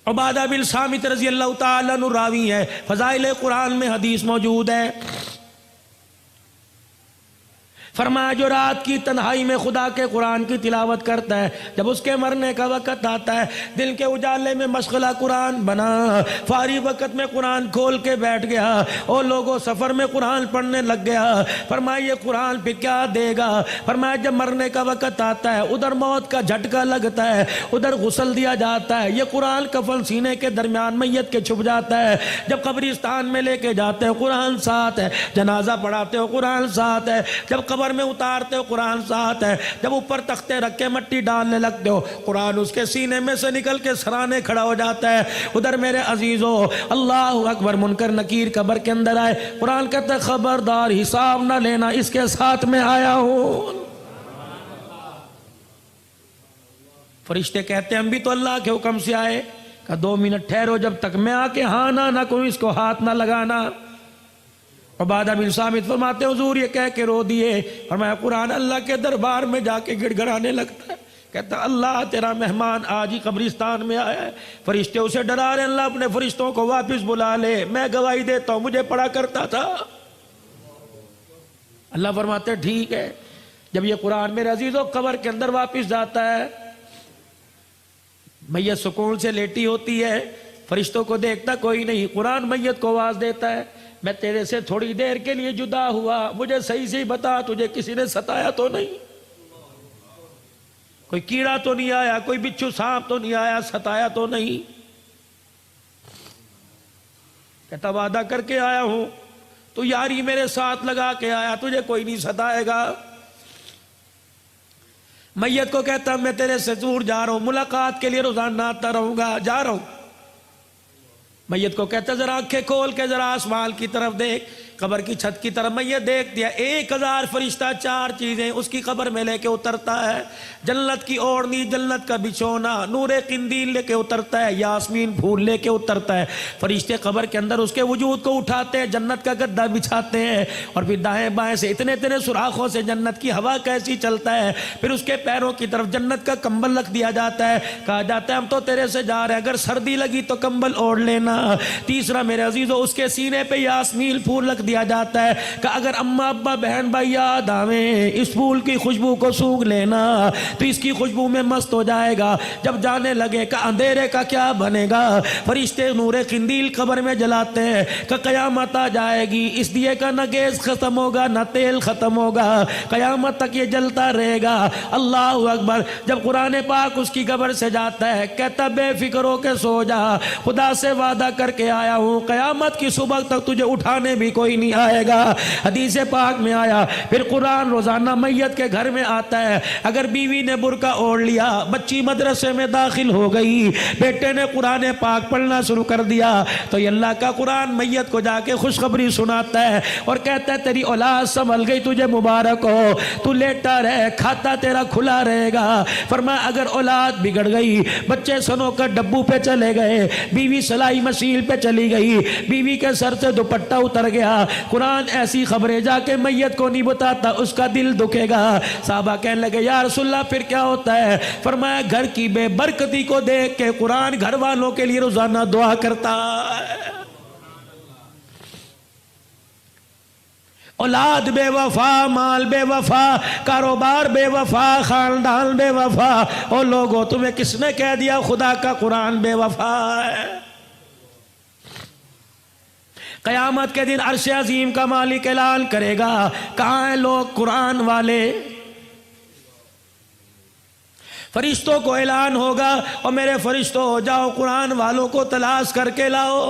उबादा बिन सामित रजी अल्लाह ताला अन्हु रावी है, फज़ाइल कुरान में हदीस मौजूद है। फरमाया जो रात की तन्हाई में खुदा के कुरान की तिलावत करता है, जब उसके मरने का वक़्त आता है, दिल के उजाले में मशगला कुरान बना, फारी वक़्त में कुरान खोल के बैठ गया और लोगों सफ़र में कुरान पढ़ने लग गया। फरमाया ये कुरान फिर क्या देगा? फरमाया जब मरने का वक़्त आता है, उधर मौत का झटका लगता है, उधर गुस्ल दिया जाता है, ये कुरान कफन सीने के दरमियान मैयत के छुप जाता है। जब कब्रिस्तान में लेके जाते हो कुरान साथ है, जनाजा पढ़ाते हो कुरान साथ है, जब कब्र में उतारते हो कुरान साथ है, जब ऊपर तख्ते रख के मट्टी डालने लगते हो कुरान उसके सीने में से निकल के सराने खड़ा हो जाता है। उधर मेरे अजीजों, अल्लाह अकबर, मुनकर नकीर कब्र के अंदर आए, कुरान कहता खबरदार हिसाब ना लेना, इसके साथ में आया हूं। फरिश्ते कहते हैं हम भी तो अल्लाह के हुक्म से आए। कहा 2 मिनट ठहरो, जब तक मैं आके हाँ ना कोई इसको हाथ ना लगाना। उबादा बिन सामित फरमाते हुजूर ये कह के रो दिए, और मैं कुरान अल्लाह के दरबार में जाके गिड़गिड़ाने लगता है। कहता अल्लाह तेरा मेहमान आज ही कब्रिस्तान में आया है। फरिश्ते उसे डरा रहे, अल्लाह अपने फरिश्तों को वापस बुला ले, मैं गवाही देता हूं मुझे पढ़ा करता था। अल्लाह फरमाते ठीक है। जब ये कुरान मेरे अजीजों कब्र के अंदर वापस जाता है, मैयत सुकून से लेटी होती है, फरिश्तों को देखता कोई नहीं, कुरान मैयत को आवाज देता है, मैं तेरे से थोड़ी देर के लिए जुदा हुआ, मुझे सही से बता तुझे किसी ने सताया तो नहीं, कोई कीड़ा तो नहीं आया, कोई बिच्छू सांप तो नहीं आया, सताया तो नहीं? कहता वादा करके आया हूं, तू यारी मेरे साथ लगा के आया, तुझे कोई नहीं सताएगा। मैयत को कहता मैं तेरे से दूर जा रहा हूं, मुलाकात के लिए रोजाना आता रहूंगा, जा रहा हूं। मैयत को कहता जरा आंखें खोल के जरा आसमान की तरफ देख, कब्र की छत की तरफ। मैयत देख दिया, 1000 फरिश्ता 4 चीजें उसकी कब्र में लेके उतरता है। जन्नत की ओढ़नी, जन्नत का बिछोना, नूरे किंदील लेके उतरता है, यास्मीन फूल लेके उतरता है। फरिश्ते कब्र के अंदर उसके वजूद को उठाते हैं, जन्नत का गद्दा बिछाते हैं, और फिर दाएं बाएं से इतने इतने सुराखों से जन्नत की हवा कैसी चलता है। फिर उसके पैरों की तरफ जन्नत का कंबल रख दिया जाता है, कहा जाता है हम तो तेरे से जा रहे हैं, अगर सर्दी लगी तो कंबल ओढ़ लेना। तीसरा मेरे अजीजों, उसके सीने पे यास्मीन फूल रख दिया जाता है कि अगर अम्मा अब्बा बहन भाई याद आवे, इस फूल की खुशबू को सूंघ लेना तो इसकी खुशबू में मस्त हो जाएगा। जब जाने लगे कि अंधेरे का क्या बनेगा, फरिश्ते नूरे किंदील कब्र में जलाते हैं कि कयामत आ जाएगी, इस दिए का न गैस खत्म होगा न तेल खत्म होगा, कयामत तक ये जलता रहेगा। अल्लाह अकबर। जब कुरान पाक उसकी कब्र से जाता है, कहता बेफिक्र होके सो जा, खुदा से वादा करके आया हूं कयामत की सुबह तक तुझे उठाने भी कोई नहीं आएगा। हदीस पाक में आया, फिर कुरान रोजाना मैयत के घर में आता है। अगर बीवी ने बुर्का ओढ़ लिया, बच्ची मदरसे में दाखिल हो गई, बेटे ने कुरान पाक पढ़ना शुरू कर दिया, तो ये अल्लाह का कुरान मैयत को जाके खुशखबरी सुनाता है और कहता है तेरी औलाद संभल गई, तुझे मुबारक हो, तू लेटा रहे, खाता तेरा खुला रहेगा। फरमाया अगर औलाद बिगड़ गई, बच्चे सनोकर डब्बू पे चले गए, बीवी सलाई मशीन पे चली गई, बीवी के सर से दुपट्टा उतर गया, कुरान ऐसी खबरें जाके मैयत को नहीं बताता, उसका दिल दुखेगा। साहबा कहने लगे या रसूलल्लाह फिर क्या होता है? फरमाया घर की बेबरकती को देख के कुरान घर वालों के लिए रोजाना दुआ करता है। औलाद बेवफा, माल बेवफा, कारोबार बेवफा, खानदान बेवफा, और लोगों तुम्हें किसने कह दिया खुदा का कुरान बेवफा है? कयामत के दिन अर्श अजीम का मालिक ऐलान करेगा, कहाँ हैं लोग कुरान वाले? फरिश्तों को ऐलान होगा, और मेरे फरिश्तों हो जाओ कुरान वालों को तलाश करके लाओ।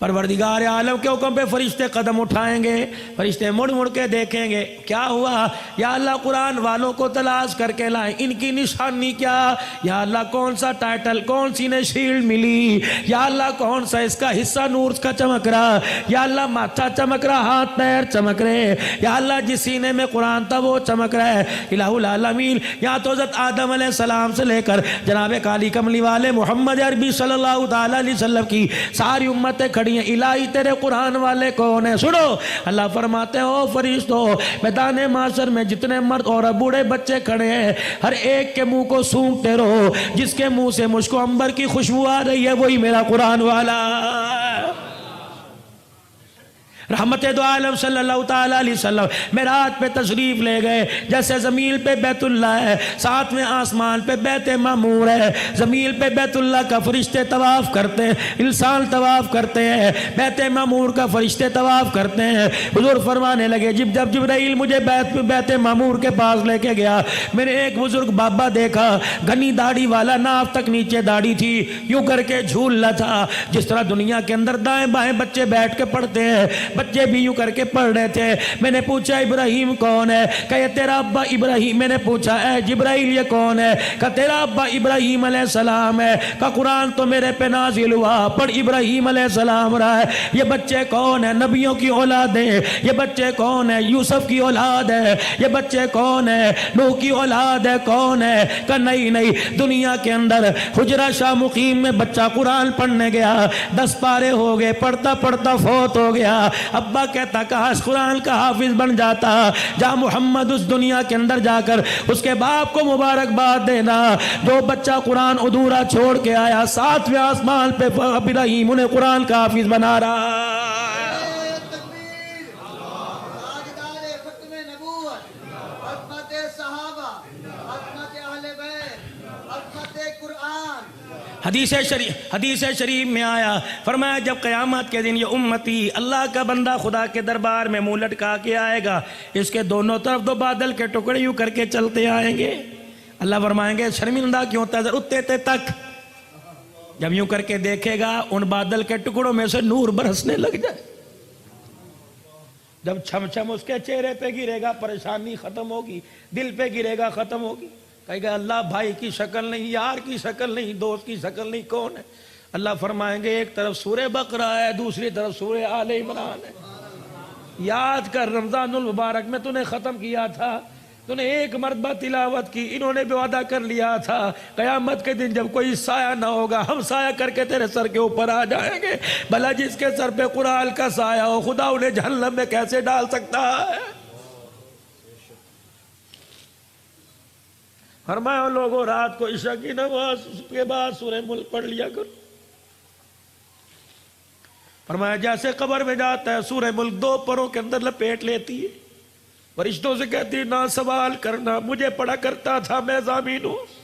परवरदिगार आलम के हुक्म पे फरिश्ते कदम उठाएंगे, फरिश्ते मुड़ मुड़ के देखेंगे क्या हुआ, या अल्लाह कुरान वालों को तलाश करके लाए, इनकी निशानी क्या, या अल्लाह कौन सा टाइटल, कौन सी ने शील्ड मिली, या अल्लाह कौन सा इसका हिस्सा नूर का चमक रहा, या अल्लाह माथा चमक रहा, हाथ पैर चमक रहे, या अल्लाह जिस सीने में कुरान था वो चमक रहा है। इलाहुल आलमीन, यहाँ तो हज़रत आदम अलैहिस्सलाम से लेकर जनाब काली कमली वाले मोहम्मद अरबी सल्लल्लाहु अलैहि वसल्लम की सारी उम्मतें खड़ी खड़ी हैं, इलाही तेरे कुरान वाले कौन है? सुनो, अल्लाह फरमाते हो फरिश्तों, मैदान माशर में जितने मर्द और बूढ़े बच्चे खड़े हैं, हर एक के मुंह को सूंघते रहो, जिसके मुंह से मुझको अंबर की खुशबू आ रही है वही मेरा कुरान वाला। रहमत दो आलम सल्लल्लाहु ताला अलैहि वसल्लम मेराज पे तशरीफ ले गए। जैसे ज़मीन पे बैतुल्लाह है, साथ में आसमान पे बैत मामूर है। ज़मीन पे बैतुल्लाह का फरिश्ते तवाफ़ करते हैं, इंसान तवाफ़ करते हैं, बैत मामूर का फरिश्ते तवाफ़ करते हैं। हुज़ूर फरमाने लगे, जब जिब्राइल मुझे बैत मामूर के पास लेके गया, मैंने एक बुजुर्ग बाबा देखा, घनी दाढ़ी वाला, नाफ तक नीचे दाढ़ी थी, यूं करके झूल रहा था। जिस तरह दुनिया के अंदर दाएं बाएं बच्चे बैठ के पढ़ते हैं, बच्चे भी यूं करके पढ़ रहे थे। मैंने पूछा इब्राहिम कौन है? कहे तेरा अब्बा इब्राहिम। मैंने पूछा ऐ जिब्राइल ये कौन है? कहा तेरा अब्बा इब्राहिम अलैहिस्सलाम है। का कुरान तो मेरे पे नाजिल हुआ, पर इब्राहिम अलैहिस्सलाम रहा है। ये बच्चे कौन है? नबियों की औलाद है। ये बच्चे कौन है? यूसुफ की औलाद है। ये बच्चे कौन है? नूह की औलाद है। कौन है? का नहीं नहीं, दुनिया के अंदर हुजरा शाह मुकीम में बच्चा कुरान पढ़ने गया, 10 पारे हो गए, पढ़ता पढ़ता फौत हो गया। अब्बा कहता काश कुरान का हाफिज बन जाता। जा मोहम्मद उस दुनिया के अंदर जाकर उसके बाप को मुबारकबाद देना, जो बच्चा कुरान अधूरा छोड़ के आया, 7वें आसमान पे इब्राहिम उन्हें कुरान का हाफिज बना रहा। हदीस शरीफ में आया, फरमाया जब क़यामत के दिन ये उम्मती अल्लाह का बंदा खुदा के दरबार में मुंह लटका के आएगा, इसके दोनों तरफ 2 बादल के टुकड़े यूं करके चलते आएंगे। अल्लाह फरमाएंगे शर्मिंदा क्यों होता उतने तक। जब यूं करके देखेगा उन बादल के टुकड़ों में से नूर बरसने लग जाए। जब छम छम उसके चेहरे पे गिरेगा परेशानी खत्म होगी, दिल पे गिरेगा खत्म होगी। कहेगा अल्लाह भाई की शक्ल नहीं, यार की शक्ल नहीं, दोस्त की शक्ल नहीं, कौन है? अल्लाह फरमाएंगे एक तरफ सूरे बकरा है, दूसरी तरफ सूरे आले इमरान है। याद कर रमजानुल मुबारक में तूने खत्म किया था, तूने एक मरतबा तिलावत की, इन्होंने भी वादा कर लिया था कयामत के दिन जब कोई साया ना होगा, हम साया करके तेरे सर के ऊपर आ जाएंगे। भला जिसके सर पे कुरान का साया हो, खुदा उन्हें जहन्नम में कैसे डाल सकता है? फरमाया लोगों रात को इशा की नमाज के बाद सूरह मुल्क पढ़ लिया करो। फरमाया जैसे कब्र में जाता है सूरह मुल्क 2 परों के अंदर लपेट लेती है, फरिश्तों से कहती है ना सवाल करना, मुझे पढ़ा करता था, मैं ज़ामीन हूं।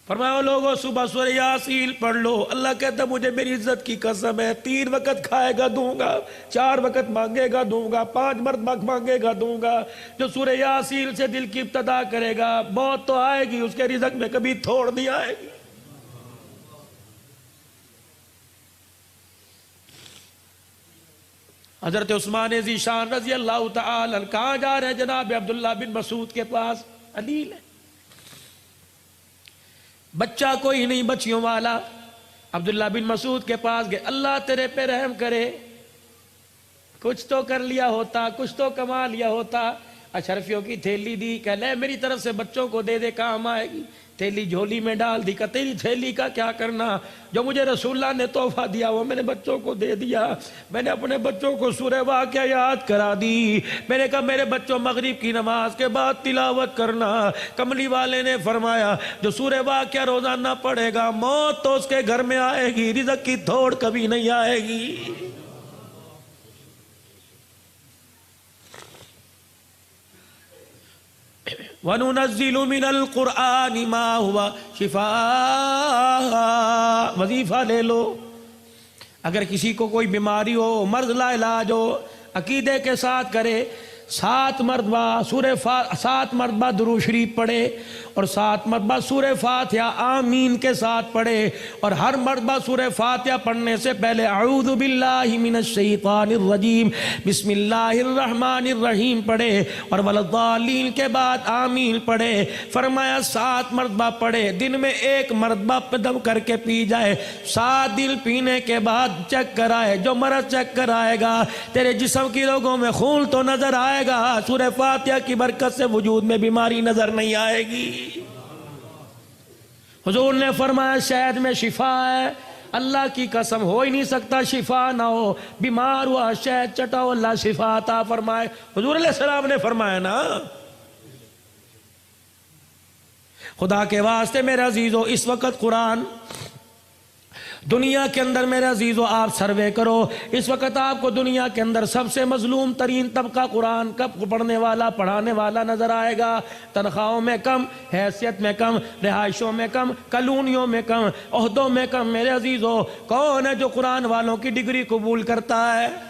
फरमाया लोगों सुबह सूरह यासीन पढ़ लो। अल्लाह कहता मुझे मेरी इज्जत की कसम है, 3 वक्त खाएगा दूंगा, 4 वक्त मांगेगा दूंगा, 5 मरतबा मांगेगा दूंगा। जो सूरह यासीन से दिल की इब्तदा करेगा, मौत तो आएगी, उसके रिज़्क़ में कभी थोड़ नहीं आएगी। हजरत उस्मान ज़ीशान रज़ी अल्लाह तआला अन्हु कहाँ जा रहे हैं? जनाब अब्दुल्लाह बिन मसूद के पास। अलील है, बच्चा कोई नहीं, बच्चियों वाला। अब्दुल्ला बिन मसूद के पास गए, अल्लाह तेरे पे रहम करे, कुछ तो कर लिया होता, कुछ तो कमा लिया होता। अशरफियों की थैली दी, कह ले मेरी तरफ से बच्चों को दे दे, काम आएगी। थैली झोली में डाल दी, कहा तेरी थैली का क्या करना, जो मुझे रसूलुल्लाह ने तोहफा दिया वो मैंने बच्चों को दे दिया। मैंने अपने बच्चों को सूरह वाक़िया याद करा दी। मैंने कहा मेरे बच्चों मगरिब की नमाज के बाद तिलावत करना। कमली वाले ने फरमाया जो सूरह वाक़िया रोजाना पढ़ेगा, मौत तो उसके घर में आएगी, रिज़्क़ की थोड़ कभी नहीं आएगी। वनुनज़्ज़िलु मिनल क़ुरआनि मा हुवा शिफ़ा। वजीफ़ा ले लो, अगर किसी को कोई बीमारी हो, मर्ज़ ला इलाज हो, अकीदे के साथ करे, 7 मरतबा दुरूद शरीफ पढ़े और 7 मरतबा सूरह फातिहा आमीन के साथ पढ़े। और हर मरतबा सूरह फातिहा पढ़ने से पहले अऊज़ु बिल्लाहि मिनश शैतानिर रजीम बिस्मिल्लाहिर रहमानिर रहीम पढ़े और वलद्दालीन के बाद आमीन पढ़े। फरमाया 7 मरतबा पढ़े, दिन में 1 मरतबा दम करके पी जाए। 7 दिन पीने के बाद चेक कराए, जो मरज चेक कराएगा तेरे जिस्म की लोगों में खून तो नजर आएगा, सूरह फातिहा की बरकत से वजूद में बीमारी नजर नहीं आएगी। हुजूर ने फरमाया शहद में शिफा है, अल्लाह की कसम हो ही नहीं सकता शिफा ना हो। बीमार हुआ शहद चटाओ अल्लाह शिफा अता फरमाए। हुजूर अलैहिस्सलाम ने फरमाया ना। खुदा के वास्ते मेरे अजीजों, इस वक्त कुरान दुनिया के अंदर मेरे अजीजों आप सर्वे करो, इस वक्त आपको दुनिया के अंदर सबसे मजलूम तरीन तबका कुरान कब पढ़ने वाला पढ़ाने वाला नजर आएगा। तनख्वाहों में कम, हैसियत में कम, रिहाइशों में कम, कॉलोनियों में कम, ओहदों में कम। मेरे अजीजों, कौन है जो कुरान वालों की डिग्री कबूल करता है?